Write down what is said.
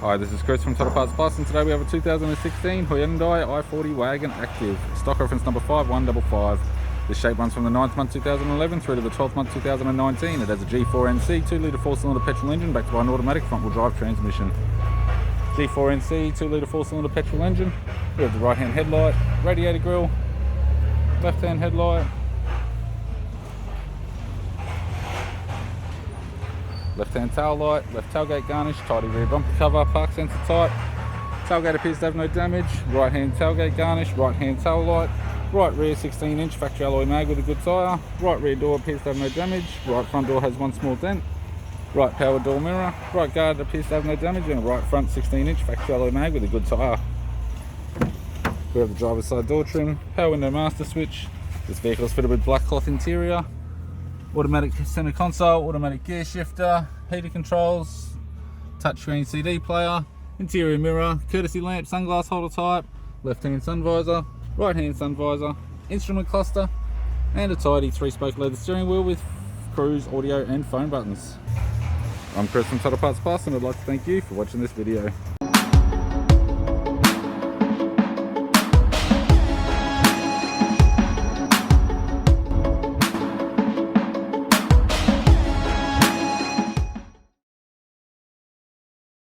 Hi, this is Chris from Total Parts Plus, and today we have a 2016 Hyundai i40 Wagon Active. Stock reference number 5155. This shape runs from the 9th month 2011 through to the 12th month 2019. It has a G4NC 2-litre 4-cylinder petrol engine backed by an automatic front-wheel drive transmission. G4NC 2-litre 4-cylinder petrol engine. We have the right-hand headlight, radiator grille, left-hand headlight, left-hand tail light, left tailgate garnish, tidy rear bumper cover, park sensor type. Tailgate appears to have no damage. Right-hand tailgate garnish, right-hand tail light, right rear 16-inch factory alloy mag with a good tyre. Right rear door appears to have no damage. Right front door has one small dent. Right power door mirror. Right guard appears to have no damage, and a right front 16-inch factory alloy mag with a good tyre. We have the driver's side door trim, power window master switch. This vehicle is fitted with black cloth interior. Automatic center console, automatic gear shifter, heater controls, touchscreen CD player, interior mirror, courtesy lamp, sunglass holder type, left-hand sun visor, right-hand sun visor, instrument cluster, and a tidy 3-spoke leather steering wheel with cruise, audio and phone buttons. I'm Chris from Total Parts Plus, and I'd like to thank you for watching this video.